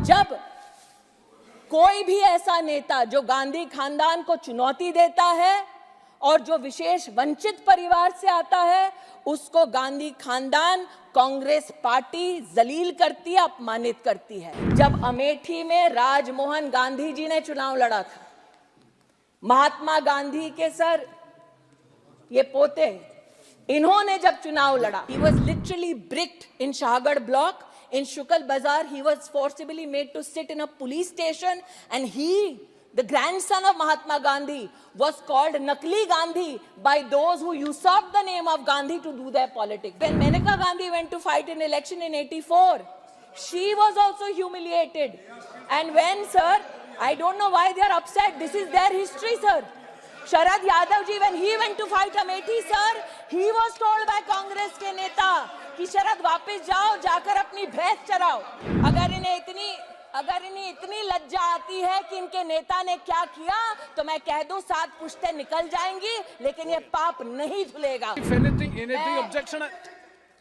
जब कोई भी ऐसा नेता जो गांधी खानदान को चुनौती देता है और जो विशेष वंचित परिवार से आता है, उसको गांधी खानदान, कांग्रेस पार्टी जलील करती है, अपमानित करती है। जब अमेठी में राजमोहन गांधी जी ने चुनाव लड़ा था, महात्मा गांधी के सर ये पोते, इन्होंने जब चुनाव लड़ा, he was literally bricked in Shahgarh block. In Shukal Bazaar, he was forcibly made to sit in a police station, and he, the grandson of Mahatma Gandhi, was called Nakli Gandhi by those who usurped the name of Gandhi to do their politics. When Maneka Gandhi went to fight an election in '84, she was also humiliated. And when, sir, I don't know why they are upset. This is their history, sir. Sharad Yadav ji, when he went to fight Amethi, sir, he was told by Congress के नेता कि शरद वापस जाओ, जाकर अपनी भैंस चराओ। अगर इन्हें इतनी लज्जा आती है कि इनके नेता ने क्या किया, तो मैं कह दूं 7 पुश्तें निकल जाएंगी, लेकिन ये पाप नहीं धुलेगा।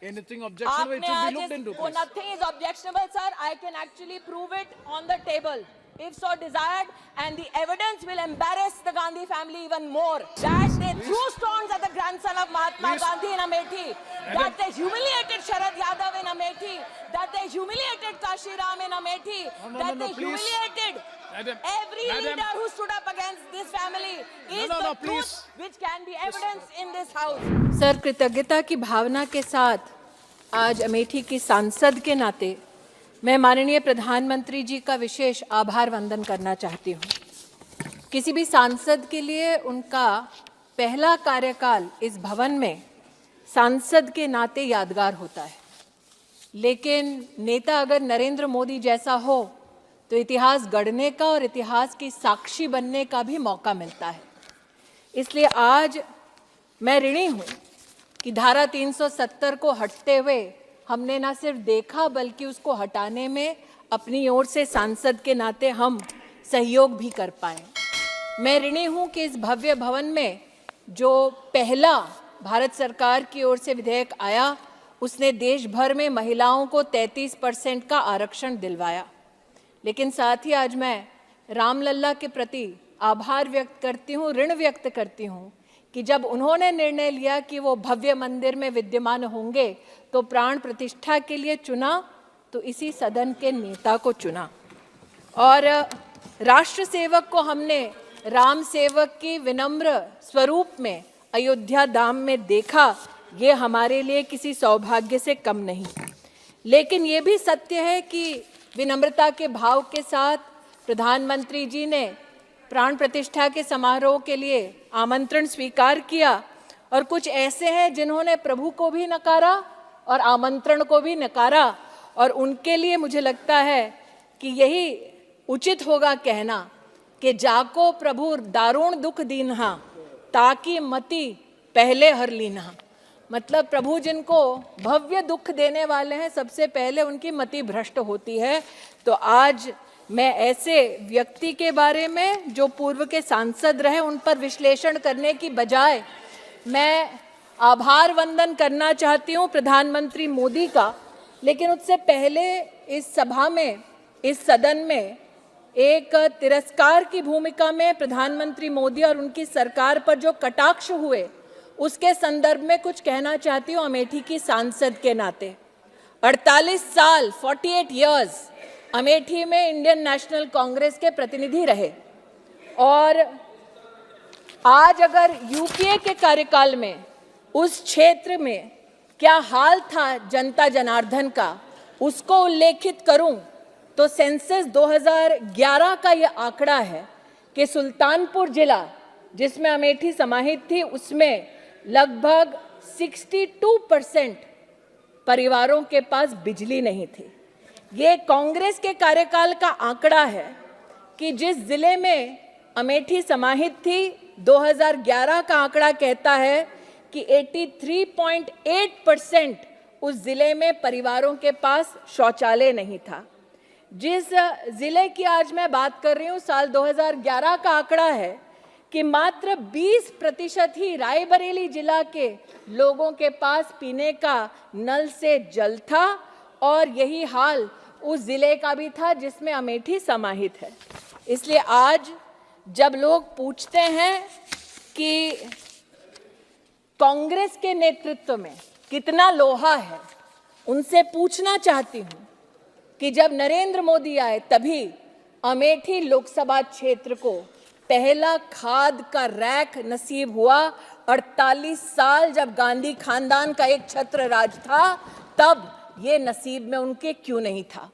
Anything objectionable, it should be looked into. Nothing is objectionable, sir. I can actually prove it on the table, if so desired, and the evidence will embarrass the Gandhi family even more. That they threw stones at the grandson of Mahatma Gandhi in Amethi, that they humiliated Sharad Yadav in Amethi, that they humiliated Kashi Ram in Amethi, that they humiliated every leader who stood up against this family is the truth which can be evidence in this house. Sir, कृतज्ञता की भावना के साथ आज अमेठी की सांसद के नाते मैं माननीय प्रधानमंत्री जी का विशेष आभार वंदन करना चाहती हूँ। किसी भी सांसद के लिए उनका पहला कार्यकाल इस भवन में सांसद के नाते यादगार होता है, लेकिन नेता अगर नरेंद्र मोदी जैसा हो तो इतिहास गढ़ने का और इतिहास की साक्षी बनने का भी मौका मिलता है। इसलिए आज मैं ऋणी हूँ कि धारा 370 को हटते हुए हमने ना सिर्फ देखा बल्कि उसको हटाने में अपनी ओर से सांसद के नाते हम सहयोग भी कर पाए। मैं ऋणी हूँ कि इस भव्य भवन में जो पहला भारत सरकार की ओर से विधेयक आया, उसने देश भर में महिलाओं को 33% का आरक्षण दिलवाया। लेकिन साथ ही आज मैं रामलल्ला के प्रति आभार व्यक्त करती हूँ, ऋण व्यक्त करती हूँ कि जब उन्होंने निर्णय लिया कि वो भव्य मंदिर में विद्यमान होंगे तो प्राण प्रतिष्ठा के लिए चुना तो इसी सदन के नेता को चुना, और राष्ट्र सेवक को हमने राम सेवक की विनम्र स्वरूप में अयोध्या धाम में देखा। ये हमारे लिए किसी सौभाग्य से कम नहीं। लेकिन ये भी सत्य है कि विनम्रता के भाव के साथ प्रधानमंत्री जी ने प्राण प्रतिष्ठा के समारोह के लिए आमंत्रण स्वीकार किया, और कुछ ऐसे हैं जिन्होंने प्रभु को भी नकारा और आमंत्रण को भी नकारा, और उनके लिए मुझे लगता है कि यही उचित होगा कहना कि जाको प्रभु दारुण दुख दीन्हा ताकि मति पहले हर लीन्हा। मतलब प्रभु जिनको भव्य दुख देने वाले हैं, सबसे पहले उनकी मति भ्रष्ट होती है। तो आज मैं ऐसे व्यक्ति के बारे में जो पूर्व के सांसद रहे उन पर विश्लेषण करने की बजाय मैं आभार वंदन करना चाहती हूँ प्रधानमंत्री मोदी का। लेकिन उससे पहले इस सभा में, इस सदन में एक तिरस्कार की भूमिका में प्रधानमंत्री मोदी और उनकी सरकार पर जो कटाक्ष हुए उसके संदर्भ में कुछ कहना चाहती हूँ अमेठी की सांसद के नाते। 48 साल 48 इयर्स अमेठी में इंडियन नेशनल कांग्रेस के प्रतिनिधि रहे, और आज अगर यूपीए के कार्यकाल में उस क्षेत्र में क्या हाल था जनता जनार्दन का, उसको उल्लेखित करूं तो सेंसस 2011 का ये आंकड़ा है कि सुल्तानपुर जिला जिसमें अमेठी समाहित थी उसमें लगभग 62% परिवारों के पास बिजली नहीं थी। ये कांग्रेस के कार्यकाल का आंकड़ा है कि जिस जिले में अमेठी समाहित थी 2011 का आंकड़ा कहता है कि 83.8% उस जिले में परिवारों के पास शौचालय नहीं था। जिस जिले की आज मैं बात कर रही हूँ, साल 2011 का आंकड़ा है कि मात्र 20% ही रायबरेली जिला के लोगों के पास पीने का नल से जल था, और यही हाल उस जिले का भी था जिसमें अमेठी समाहित है। इसलिए आज जब लोग पूछते हैं कि कांग्रेस के नेतृत्व में कितना लोहा है, उनसे पूछना चाहती हूं कि जब नरेंद्र मोदी आए तभी अमेठी लोकसभा क्षेत्र को पहला खाद का रैक नसीब हुआ। 48 साल जब गांधी खानदान का एक छत्र राज था, तब ये नसीब में उनके क्यों नहीं था।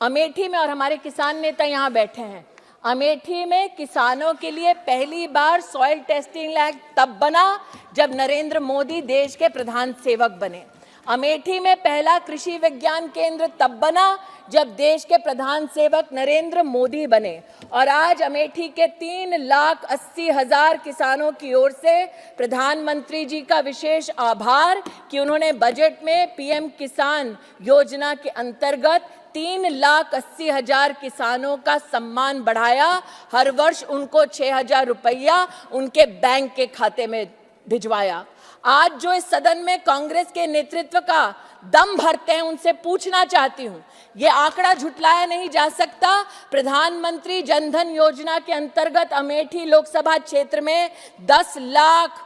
अमेठी में, और हमारे किसान नेता यहाँ बैठे हैं, अमेठी में किसानों के लिए पहली बार सॉइल टेस्टिंग लैब तब बना जब नरेंद्र मोदी देश के प्रधान सेवक बने। अमेठी में पहला कृषि विज्ञान केंद्र तब बना जब देश के प्रधान सेवक नरेंद्र मोदी बने। और आज अमेठी के 3,80,000 किसानों की ओर से प्रधानमंत्री जी का विशेष आभार कि उन्होंने बजट में पीएम किसान योजना के अंतर्गत 3,80,000 किसानों का सम्मान बढ़ाया। हर वर्ष उनको 6,000 रुपया उनके बैंक के खाते में भिजवाया। आज जो इस सदन में कांग्रेस के नेतृत्व का दम भरते हैं, उनसे पूछना चाहती हूं, ये आंकड़ा झुटलाया नहीं जा सकता। प्रधानमंत्री जनधन योजना के अंतर्गत अमेठी लोकसभा क्षेत्र में 10 लाख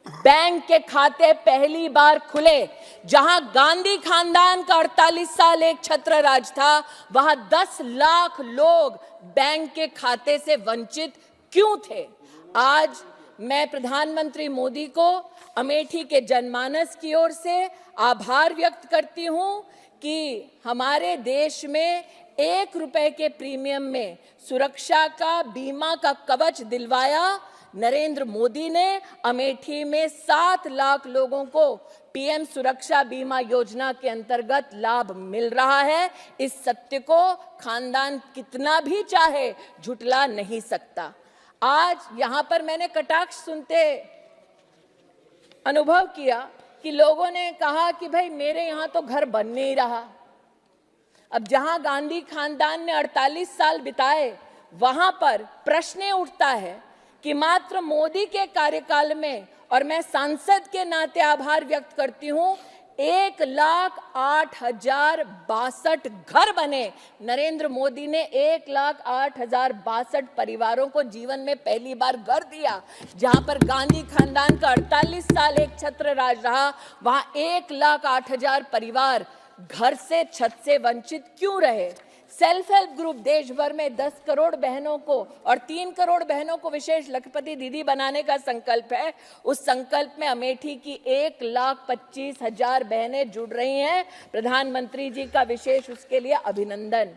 बैंक के खाते पहली बार खुले। जहां गांधी खानदान का 48 साल एक छत्र राज था, वहां 10 लाख लोग बैंक के खाते से वंचित क्यों थे। आज मैं प्रधानमंत्री मोदी को अमेठी के जनमानस की ओर से आभार व्यक्त करती हूं कि हमारे देश में 1 रुपए के प्रीमियम में सुरक्षा का, बीमा का कवच दिलवाया नरेंद्र मोदी ने। अमेठी में 7 लाख लोगों को पीएम सुरक्षा बीमा योजना के अंतर्गत लाभ मिल रहा है। इस सत्य को खानदान कितना भी चाहे झुटला नहीं सकता। आज यहां पर मैंने कटाक्ष सुनते अनुभव किया कि लोगों ने कहा कि भाई मेरे यहां तो घर बन नहीं रहा। अब जहां गांधी खानदान ने 48 साल बिताए, वहां पर प्रश्न उठता है कि मात्र मोदी के कार्यकाल में, और मैं सांसद के नाते आभार व्यक्त करती हूं, 1,08,062 घर बने। नरेंद्र मोदी ने 1,08,062 परिवारों को जीवन में पहली बार घर दिया। जहां पर गांधी खानदान का 48 साल एक छत्र राज रहा, वहां 1,08,000 परिवार घर से, छत से वंचित क्यों रहे। सेल्फ हेल्प ग्रुप देश भर में 10 करोड़ बहनों को और 3 करोड़ बहनों को विशेष लखपति दीदी बनाने का संकल्प है। उस संकल्प में अमेठी की 1,25,000 बहनें जुड़ रही हैं। प्रधानमंत्री जी का विशेष उसके लिए अभिनंदन।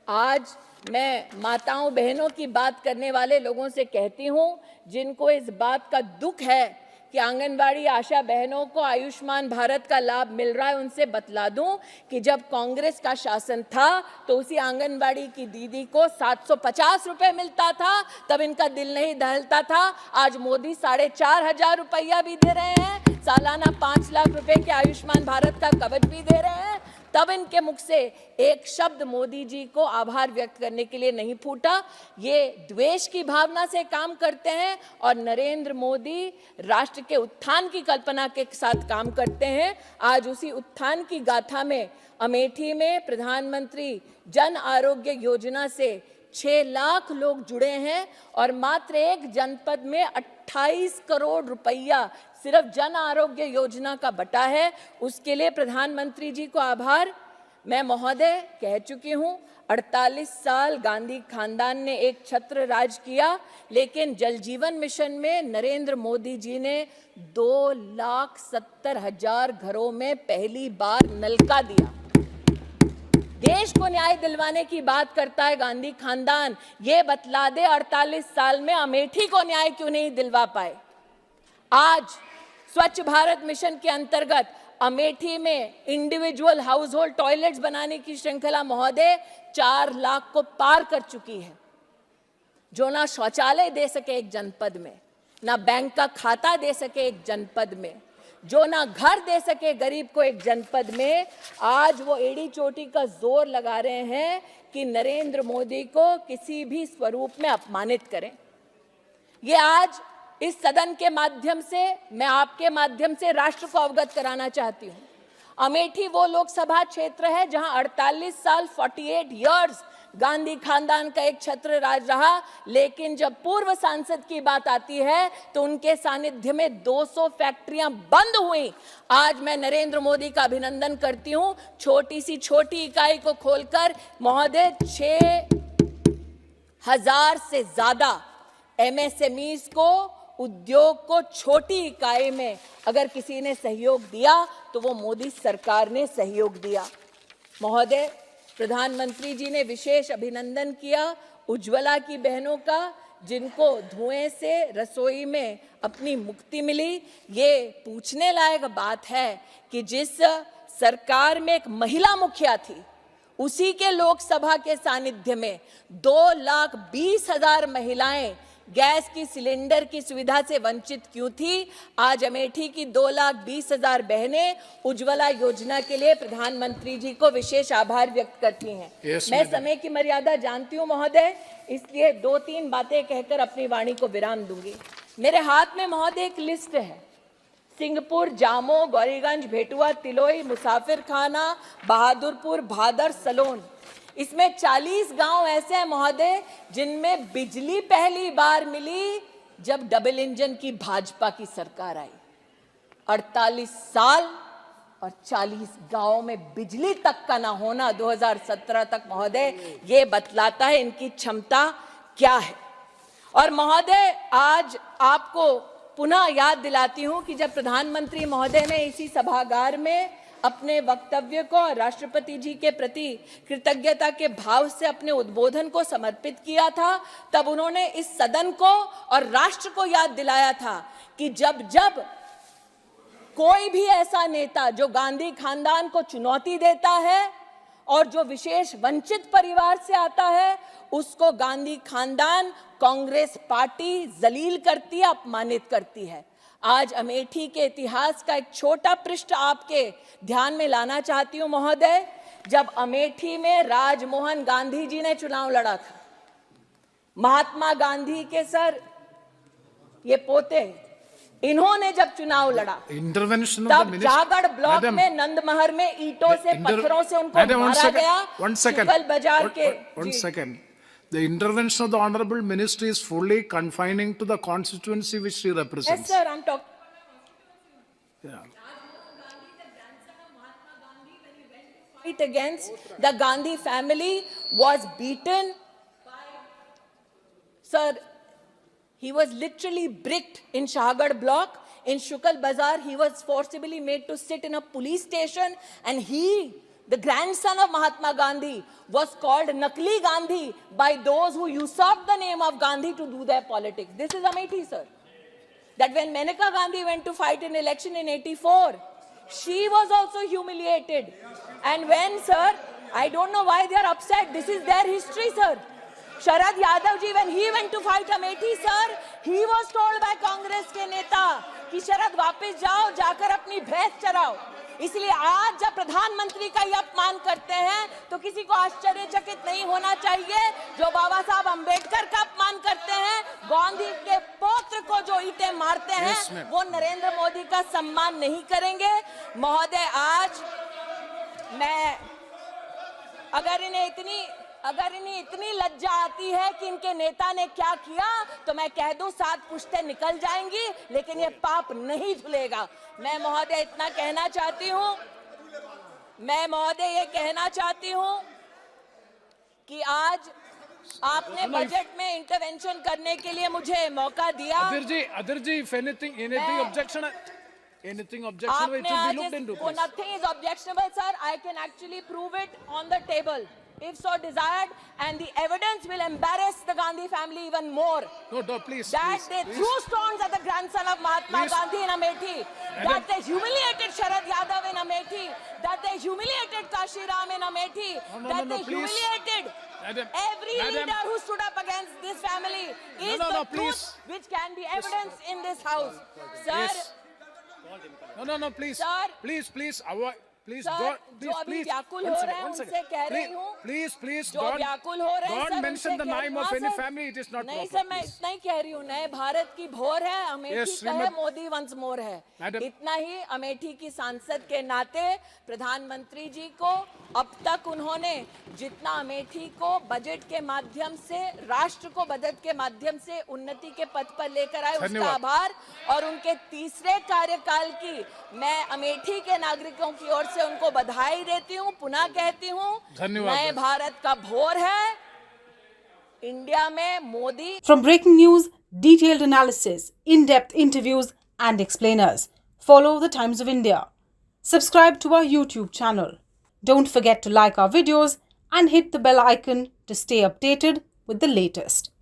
आज मैं माताओं बहनों की बात करने वाले लोगों से कहती हूं, जिनको इस बात का दुख है कि आंगनबाड़ी आशा बहनों को आयुष्मान भारत का लाभ मिल रहा है, उनसे बतला दूं कि जब कांग्रेस का शासन था तो उसी आंगनबाड़ी की दीदी को 750 रुपए मिलता था, तब इनका दिल नहीं दहलता था। आज मोदी 4,500 रुपया भी दे रहे हैं, सालाना 5 लाख रुपए के आयुष्मान भारत का कवच भी दे रहे हैं, तब इनके मुख से एक शब्द मोदी जी को आभार व्यक्त करने के लिए नहीं फूटा। ये द्वेष की भावना से काम करते हैं और नरेंद्र मोदी राष्ट्र के उत्थान की कल्पना के साथ काम करते हैं। आज उसी उत्थान की गाथा में अमेठी में प्रधानमंत्री जन आरोग्य योजना से 6 लाख लोग जुड़े हैं और मात्र एक जनपद में 28 करोड़ रुपया सिर्फ जन आरोग्य योजना का बटा है। उसके लिए प्रधानमंत्री जी को आभार। मैं महोदय कह चुकी हूं, 48 साल गांधी खानदान ने एक छत्र राज किया, लेकिन जल जीवन मिशन में नरेंद्र मोदी जी ने 2,70,000 घरों में पहली बार नलका दिया। देश को न्याय दिलवाने की बात करता है गांधी खानदान, ये बतला दे 48 साल में अमेठी को न्याय क्यों नहीं दिलवा पाए। आज स्वच्छ भारत मिशन के अंतर्गत अमेठी में इंडिविजुअल हाउस होल्ड टॉयलेट्स बनाने की श्रृंखला महोदय 4 लाख को पार कर चुकी है। जो ना शौचालय दे सके एक जनपद में, ना बैंक का खाता दे सके एक जनपद में, जो ना घर दे सके गरीब को एक जनपद में, आज वो एड़ी चोटी का जोर लगा रहे हैं कि नरेंद्र मोदी को किसी भी स्वरूप में अपमानित करें। ये आज इस सदन के माध्यम से, मैं आपके माध्यम से राष्ट्र को अवगत कराना चाहती हूं। अमेठी वो लोकसभा क्षेत्र है जहां 48 साल 48 इयर्स गांधी खानदान का एक छत्र राज रहा, लेकिन जब पूर्व सांसद की बात आती है तो उनके सानिध्य में 200 फैक्ट्रियां बंद हुई। आज मैं नरेंद्र मोदी का अभिनंदन करती हूं, छोटी सी छोटी इकाई को खोलकर महोदय 6,000 से ज्यादा एमएसएमईज को, उद्योग को छोटी इकाई में अगर किसी ने सहयोग दिया तो वो मोदी सरकार ने सहयोग दिया। महोदय, प्रधानमंत्री जी ने विशेष अभिनंदन किया उज्ज्वला की बहनों का, जिनको धुएं से रसोई में अपनी मुक्ति मिली। ये पूछने लायक बात है कि जिस सरकार में एक महिला मुखिया थी, उसी के लोकसभा के सानिध्य में 2,20,000 महिलाएं गैस की सिलेंडर की सुविधा से वंचित क्यों थी? आज अमेठी की 2,20,000 बहनें उज्ज्वला योजना के लिए प्रधानमंत्री जी को विशेष आभार व्यक्त करती हैं। मैं समय की मर्यादा जानती हूं महोदय, इसलिए 2-3 बातें कहकर अपनी वाणी को विराम दूंगी। मेरे हाथ में महोदय एक लिस्ट है। सिंहपुर, जामो, गौरीगंज, भेटुआ, तिलोई, मुसाफिर खाना, बहादुरपुर, भादर, सलोन, इसमें 40 गांव ऐसे हैं महोदय जिनमें बिजली पहली बार मिली जब डबल इंजन की भाजपा की सरकार आई। 48 साल और 40 गांवों में बिजली तक का ना होना 2017 तक महोदय, ये बतलाता है इनकी क्षमता क्या है। और महोदय, आज आपको पुनः याद दिलाती हूं कि जब प्रधानमंत्री महोदय ने इसी सभागार में अपने वक्तव्य को राष्ट्रपति जी के प्रति कृतज्ञता के भाव से अपने उद्बोधन को समर्पित किया था, तब उन्होंने इस सदन को और राष्ट्र को याद दिलाया था कि जब जब कोई भी ऐसा नेता जो गांधी खानदान को चुनौती देता है और जो विशेष वंचित परिवार से आता है, उसको गांधी खानदान, कांग्रेस पार्टी जलील करती है, अपमानित करती है। आज अमेठी के इतिहास का एक छोटा पृष्ठ आपके ध्यान में लाना चाहती हूं महोदय। जब अमेठी में राजमोहन गांधी जी ने चुनाव लड़ा था, महात्मा गांधी के सर ये पोते, इन्होंने जब चुनाव लड़ा तब जागड़ ब्लॉक में नंदमहर में ईंटों से, पत्थरों से उनको मारा गया। शुक्ल बाजार के The intervention of the Honorable Minister is fully confining to the constituency which she represents. Yes, sir, I'm talking. Yeah. Fight against the Gandhi family was beaten. Sir, he was literally bricked in Shahgarh block. In Shukal Bazar, he was forcibly made to sit in a police station, and he, the grandson of Mahatma Gandhi, was called Nakli Gandhi by those who usurped the name of Gandhi to do their politics. This is Amethi, sir. That when Maneka Gandhi went to fight an election in 84, she was also humiliated. And when, sir, I don't know why they are upset. This is their history, sir. Sharad Yadav ji, when he went to fight Amethi, sir, he was told by Congress के नेता कि शरद वापस जाओ, जाकर अपनी भैंस चराओ। इसलिए आज जब प्रधानमंत्री का ये अपमान करते हैं तो किसी को आश्चर्यचकित नहीं होना चाहिए। जो बाबा साहब अंबेडकर का अपमान करते हैं, गांधी के पौत्र को जो ईंटें मारते हैं, वो नरेंद्र मोदी का सम्मान नहीं करेंगे। महोदय, आज मैं अगर इन्हें इतनी लज्जा आती है कि इनके नेता ने क्या किया, तो मैं कह दूं 7 पुश्तें निकल जाएंगी, लेकिन ये पाप नहीं धुलेगा। मैं महोदय इतना कहना चाहती हूं, मैं महोदय ये कहना चाहती हूं कि आज आपने बजट में इंटरवेंशन करने के लिए मुझे मौका दिया। Adhir ji, if anything objection, it will be looked into. Nothing is objectionable, sir. I can actually prove it on the table, if so desired, and the evidence will embarrass the Gandhi family even more. No, please. That they threw stones at the grandson of Mahatma Gandhi in Amethi. That they humiliated Sharad Yadav in Amethi. That they humiliated Kashi Ram in Amethi. That they humiliated every leader who stood up against this family. Is the truth which can be evidence in this house, sir. No, please. Sir. Please, avoid. Please sir, don't. जो Please, अभी please. व्याकुल One हो second, रहे हैं one उनसे second. कह रही हूँ Please, जो व्याकुल हो रहे हैं don't सर, mention उनसे the कह- name हाँ, of any sir. family. It is not नहीं proper. सर, मैं please. इतना ही कह रही हूँ, नए भारत की भोर है, अमेठी Yes, का है, श्रीमती- मोदी वंस मोर है। Madam- इतना ही अमेठी की सांसद के नाते प्रधानमंत्री जी को अब तक उन्होंने जितना अमेठी को बजट के माध्यम से, राष्ट्र को बजट के माध्यम से उन्नति के पथ पर लेकर आए, उसका धन्यवाद। आभार। और उनके तीसरे कार्यकाल की मैं अमेठी के नागरिकों की ओर से उनको बधाई देती हूँ। पुनः कहती हूँ, धन्यवाद। नए भारत का भोर है, इंडिया में Modi. From breaking news, detailed analysis, in-depth interviews and explainers, follow the Times of India. Subscribe to our YouTube channel. Don't forget to like our videos and hit the bell icon to stay updated with the latest.